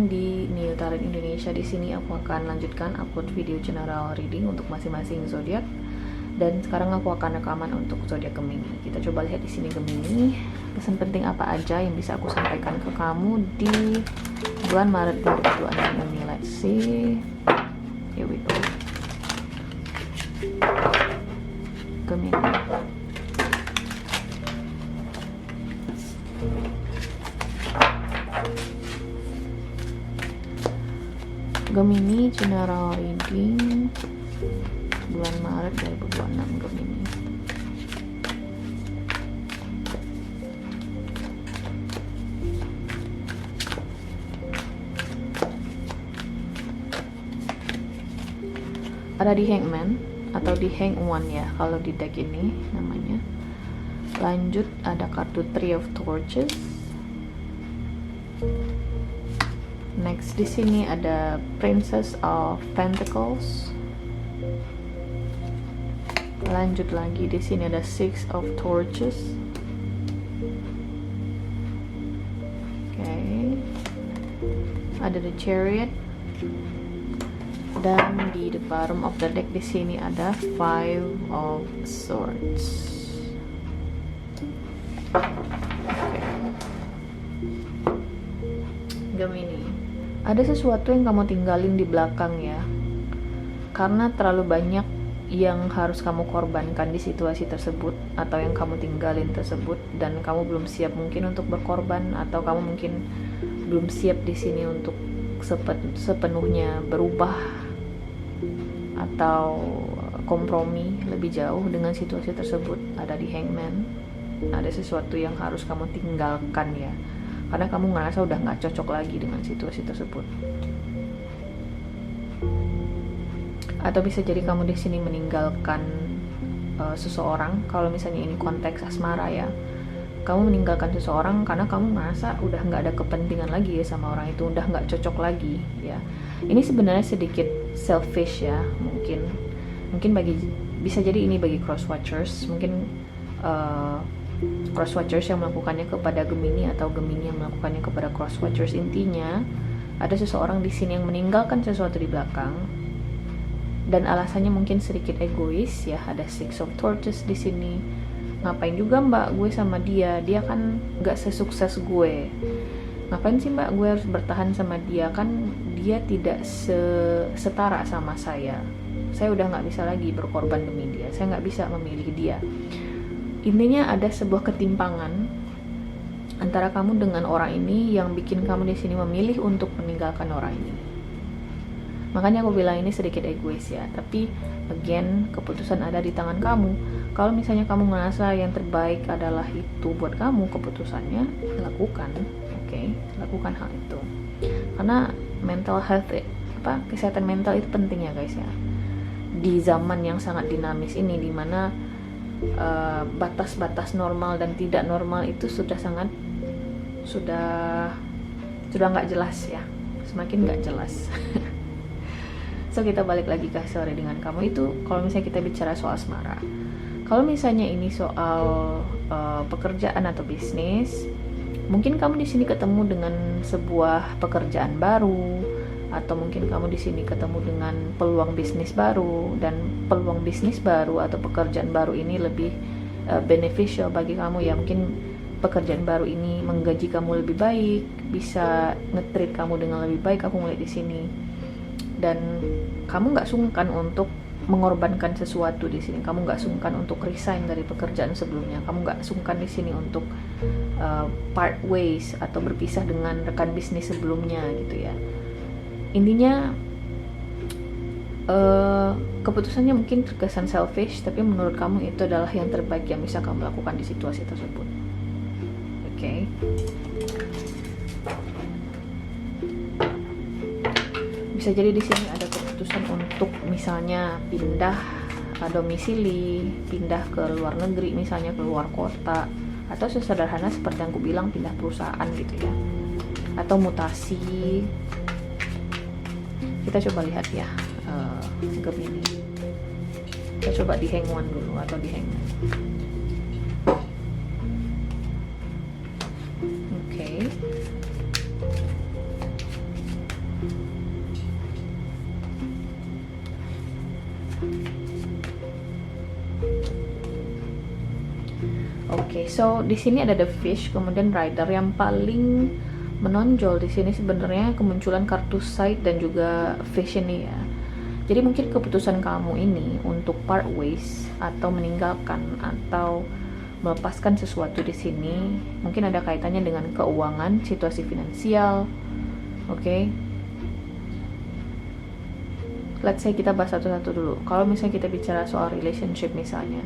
datang di New Talent Indonesia. Di sini aku akan lanjutkan upload video general reading untuk masing-masing zodiak. Dan sekarang aku akan rekaman untuk zodiak Gemini. Kita coba lihat di sini Gemini. Pesan penting apa aja yang bisa aku sampaikan ke kamu di bulan Maret 2026 ini? Let's see. Here we go. Gemini. Gemini general reading bulan Maret 2026 Gemini. Ada di Hangman atau di Hang One ya kalau di deck ini namanya. Lanjut ada kartu Three of Torches. Next di sini ada Princess of Pentacles. Lanjut lagi di sini ada Six of Torches. Oke. Ada the Chariot. Dan di the bottom of the deck di sini ada Five of Swords. Okay. Gemini. Ada sesuatu yang kamu tinggalin di belakang ya, karena terlalu banyak yang harus kamu korbankan di situasi tersebut, atau yang kamu tinggalin tersebut, dan kamu belum siap mungkin untuk berkorban, atau kamu mungkin belum siap di sini untuk sepenuhnya berubah atau kompromi lebih jauh dengan situasi tersebut. Ada di Hangman. Ada sesuatu yang harus kamu tinggalkan ya, karena kamu ngerasa udah nggak cocok lagi dengan situasi tersebut. Atau bisa jadi kamu di sini meninggalkan seseorang. Kalau misalnya ini konteks asmara ya, kamu meninggalkan seseorang karena kamu ngerasa udah nggak ada kepentingan lagi ya sama orang itu, udah nggak cocok lagi ya. Ini sebenarnya sedikit selfish ya, mungkin bisa jadi ini bagi cross watchers, mungkin cross watchers yang melakukannya kepada Gemini atau Gemini yang melakukannya kepada cross watchers. Intinya ada seseorang di sini yang meninggalkan sesuatu di belakang dan alasannya mungkin sedikit egois ya. Ada Six of Torches di sini. Ngapain juga mbak gue sama dia kan gak sesukses gue. Ngapain sih mbak gue harus bertahan sama dia, kan dia tidak setara sama saya udah gak bisa lagi berkorban demi dia, saya gak bisa memilih dia. Intinya ada sebuah ketimpangan antara kamu dengan orang ini yang bikin kamu di sini memilih untuk meninggalkan orang ini. Makanya aku bilang ini sedikit egois ya, tapi again keputusan ada di tangan kamu. Kalau misalnya kamu ngerasa yang terbaik adalah itu buat kamu, keputusannya lakukan, oke? Lakukan hal itu. Karena mental health, kesehatan mental itu penting ya guys ya. Di zaman yang sangat dinamis ini, dimana batas-batas normal dan tidak normal itu sudah nggak jelas ya, semakin nggak jelas. So kita balik lagi ke hasil readingan kamu itu. Kalau misalnya kita bicara soal asmara, kalau misalnya ini soal pekerjaan atau bisnis, mungkin kamu di sini ketemu dengan sebuah pekerjaan baru, atau mungkin kamu di sini ketemu dengan peluang bisnis baru, dan peluang bisnis baru atau pekerjaan baru ini lebih beneficial bagi kamu ya. Mungkin pekerjaan baru ini menggaji kamu lebih baik, bisa nge-treat kamu dengan lebih baik. Aku ngeliat di sini, dan kamu nggak sungkan untuk mengorbankan sesuatu di sini. Kamu nggak sungkan untuk resign dari pekerjaan sebelumnya. Kamu nggak sungkan di sini untuk part ways atau berpisah dengan rekan bisnis sebelumnya gitu ya. Intinya keputusannya mungkin terkesan selfish, tapi menurut kamu itu adalah yang terbaik yang bisa kamu lakukan di situasi tersebut. Oke. Bisa jadi di sini ada keputusan untuk misalnya pindah domisili, pindah ke luar negeri, misalnya ke luar kota, atau sesederhana seperti yang aku bilang pindah perusahaan gitu ya, atau mutasi. Kita coba lihat ya Gemini. Kita coba di Hang One dulu atau di Hangman. Oke. Oke, so di sini ada the fish, kemudian rider. Yang paling menonjol di sini sebenarnya kemunculan kartu side dan juga fish ini ya. Jadi mungkin keputusan kamu ini untuk part ways atau meninggalkan atau melepaskan sesuatu di sini mungkin ada kaitannya dengan keuangan, situasi finansial. Oke. Let's say kita bahas satu-satu dulu. Kalau misalnya kita bicara soal relationship misalnya,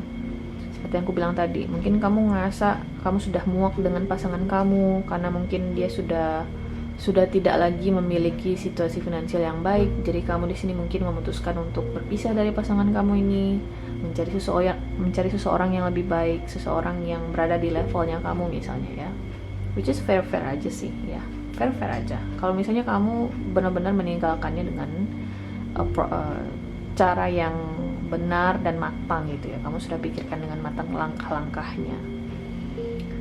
seperti yang aku bilang tadi, mungkin kamu ngerasa kamu sudah muak dengan pasangan kamu karena mungkin dia sudah tidak lagi memiliki situasi finansial yang baik. Jadi kamu di sini mungkin memutuskan untuk berpisah dari pasangan kamu ini, mencari seseorang yang lebih baik, seseorang yang berada di levelnya kamu misalnya ya. Which is fair aja sih ya, fair aja. Kalau misalnya kamu benar-benar meninggalkannya dengan cara yang benar dan matang gitu ya, kamu sudah pikirkan dengan matang langkah-langkahnya.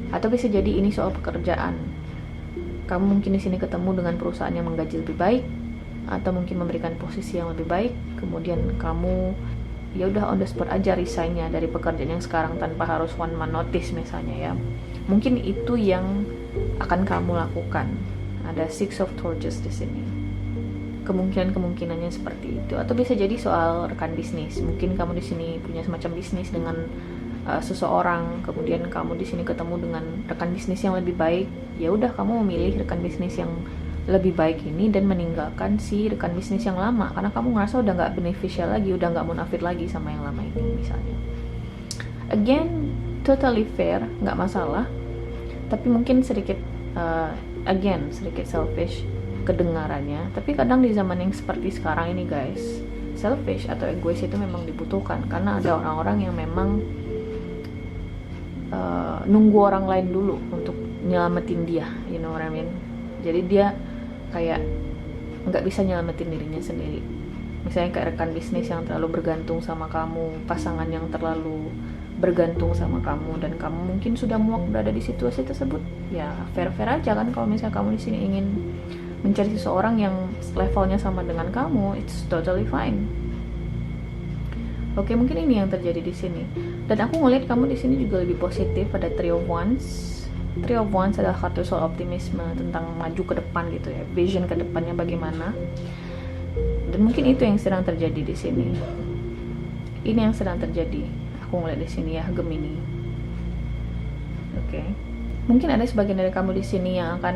Atau bisa jadi ini soal pekerjaan, kamu mungkin di sini ketemu dengan perusahaan yang menggaji lebih baik atau mungkin memberikan posisi yang lebih baik, kemudian kamu ya udah on the spot aja resignnya dari pekerjaan yang sekarang tanpa harus one man notice misalnya ya. Mungkin itu yang akan kamu lakukan. Ada Six of Torches di sini. Kemungkinannya seperti itu. Atau bisa jadi soal rekan bisnis. Mungkin kamu di sini punya semacam bisnis dengan seseorang, kemudian kamu di sini ketemu dengan rekan bisnis yang lebih baik. Ya udah, kamu memilih rekan bisnis yang lebih baik ini dan meninggalkan si rekan bisnis yang lama karena kamu ngerasa udah nggak beneficial lagi, udah nggak munafik lagi sama yang lama ini misalnya. Again, totally fair, nggak masalah. Tapi mungkin sedikit sedikit selfish kedengarannya. Tapi kadang di zaman yang seperti sekarang ini guys, selfish atau egois itu memang dibutuhkan karena ada orang-orang yang memang nunggu orang lain dulu untuk nyelamatin dia, you know what I mean. Jadi dia kayak nggak bisa nyelamatin dirinya sendiri. Misalnya kayak rekan bisnis yang terlalu bergantung sama kamu, pasangan yang terlalu bergantung sama kamu, dan kamu mungkin sudah muak berada di situasi tersebut. Ya fair aja kan kalau misalnya kamu di sini ingin mencari seseorang yang levelnya sama dengan kamu, it's totally fine. Oke, mungkin ini yang terjadi di sini. Dan aku ngeliat kamu di sini juga lebih positif. Ada Three of Wands. Three of Wands adalah kartu soal optimisme, tentang maju ke depan gitu ya, vision ke depannya bagaimana. Dan mungkin itu yang sedang terjadi di sini. Ini yang sedang terjadi. Aku ngeliat di sini ya, Gemini. Oke. Mungkin ada sebagian dari kamu di sini yang akan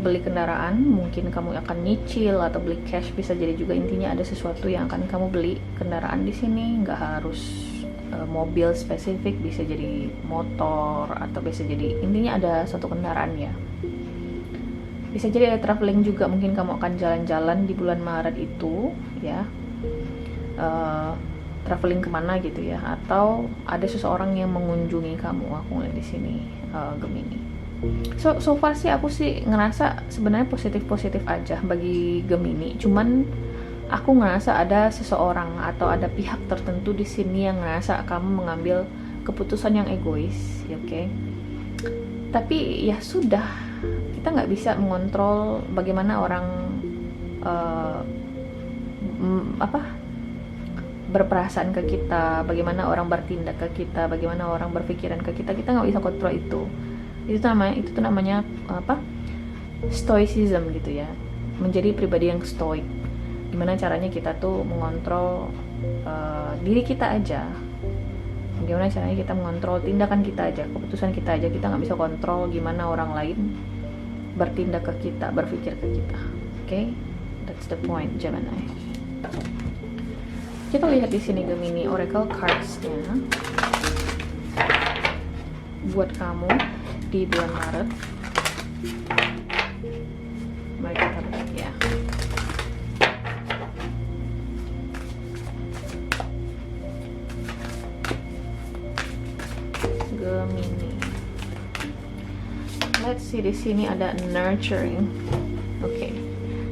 beli kendaraan, mungkin kamu akan nyicil atau beli cash, bisa jadi juga. Intinya ada sesuatu yang akan kamu beli, kendaraan di sini, nggak harus mobil spesifik, bisa jadi motor atau bisa jadi, intinya ada suatu kendaraan ya. Bisa jadi ada traveling juga, mungkin kamu akan jalan-jalan di bulan Maret itu ya. Traveling kemana gitu ya, atau ada seseorang yang mengunjungi kamu. Aku ngeliat di sini Gemini. So far sih aku sih ngerasa sebenarnya positif aja bagi Gemini. Cuman aku ngerasa ada seseorang atau ada pihak tertentu di sini yang ngerasa kamu mengambil keputusan yang egois, ya, oke? Tapi ya sudah, kita nggak bisa mengontrol bagaimana orang berperasaan ke kita, bagaimana orang bertindak ke kita, bagaimana orang berpikiran ke kita. Kita nggak bisa kontrol itu. Itu namanya stoicism gitu ya, menjadi pribadi yang stoik. Gimana caranya kita tuh mengontrol diri kita aja, gimana caranya kita mengontrol tindakan kita aja, keputusan kita aja. Kita nggak bisa kontrol gimana orang lain bertindak ke kita, berpikir ke kita. Okay? That's the point, Gemini. Kita lihat di sini Gemini, Oracle cards-nya buat kamu di bulan Maret. Mari kita lihat ya. Gemini. Let's see, di sini ada nurturing. Okay,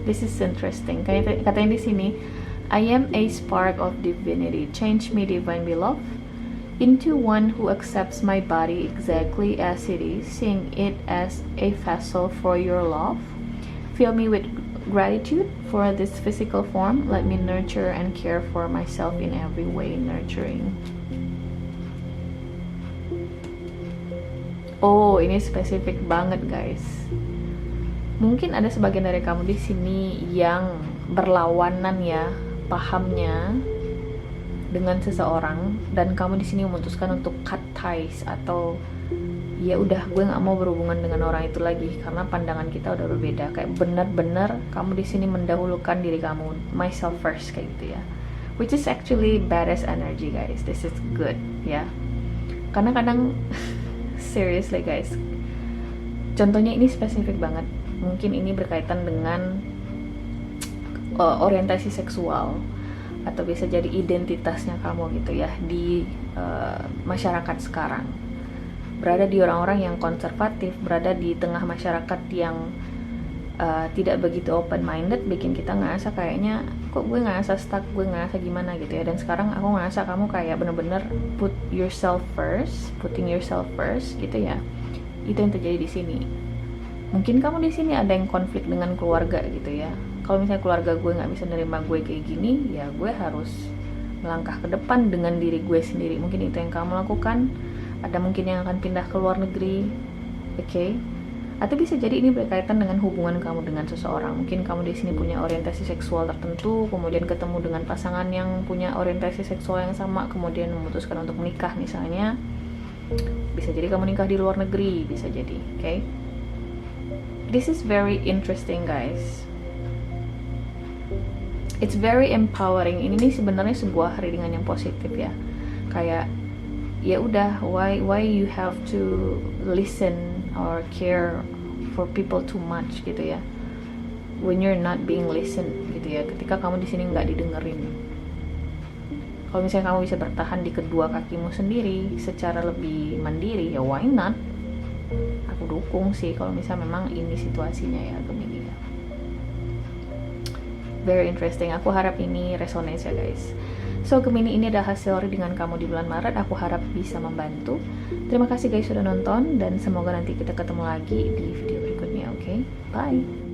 this is interesting. Katanya di sini, I am a spark of divinity. Change me, divine beloved, into one who accepts my body exactly as it is, seeing it as a vessel for your love. Fill me with gratitude for this physical form. Let me nurture and care for myself in every way. Nurturing. Oh, ini spesifik banget guys. Mungkin ada sebagian dari kamu di sini yang berlawanan ya pahamnya dengan seseorang, dan kamu di sini memutuskan untuk cut ties, atau ya udah gue nggak mau berhubungan dengan orang itu lagi karena pandangan kita udah berbeda. Kayak bener-bener kamu di sini mendahulukan diri kamu, myself first kayak gitu ya, which is actually badass energy guys. This is good ya, karena kadang seriously guys, contohnya ini spesifik banget, mungkin ini berkaitan dengan orientasi seksual, atau bisa jadi identitasnya kamu gitu ya di masyarakat sekarang. Berada di orang-orang yang konservatif, berada di tengah masyarakat yang tidak begitu open minded, bikin kita ngerasa kayaknya kok gue ngerasa stuck, gue ngerasa gimana gitu ya. Dan sekarang aku ngerasa kamu kayak bener-bener putting yourself first gitu ya. Itu yang terjadi di sini. Mungkin kamu di sini ada yang konflik dengan keluarga gitu ya. Kalau misalnya keluarga gue nggak bisa nerima gue kayak gini, ya gue harus melangkah ke depan dengan diri gue sendiri. Mungkin itu yang kamu lakukan. Ada mungkin yang akan pindah ke luar negeri, oke? Atau bisa jadi ini berkaitan dengan hubungan kamu dengan seseorang. Mungkin kamu di sini punya orientasi seksual tertentu, kemudian ketemu dengan pasangan yang punya orientasi seksual yang sama, kemudian memutuskan untuk menikah misalnya. Bisa jadi kamu nikah di luar negeri, bisa jadi, oke? This is very interesting guys. It's very empowering. Ini nih sebenarnya sebuah readingan yang positif ya. Kayak ya udah, why you have to listen or care for people too much gitu ya, when you're not being listened gitu ya, ketika kamu di sini nggak didengerin. Kalau misalnya kamu bisa bertahan di kedua kakimu sendiri secara lebih mandiri, ya why not? Aku dukung sih kalau misalnya memang ini situasinya ya, Gemini ya. Very interesting. Aku harap ini resonates ya guys. So Gemini, ini adalah hasil readingan kamu di bulan Maret. Aku harap bisa membantu. Terima kasih guys sudah nonton, dan semoga nanti kita ketemu lagi di video berikutnya. Oke, bye.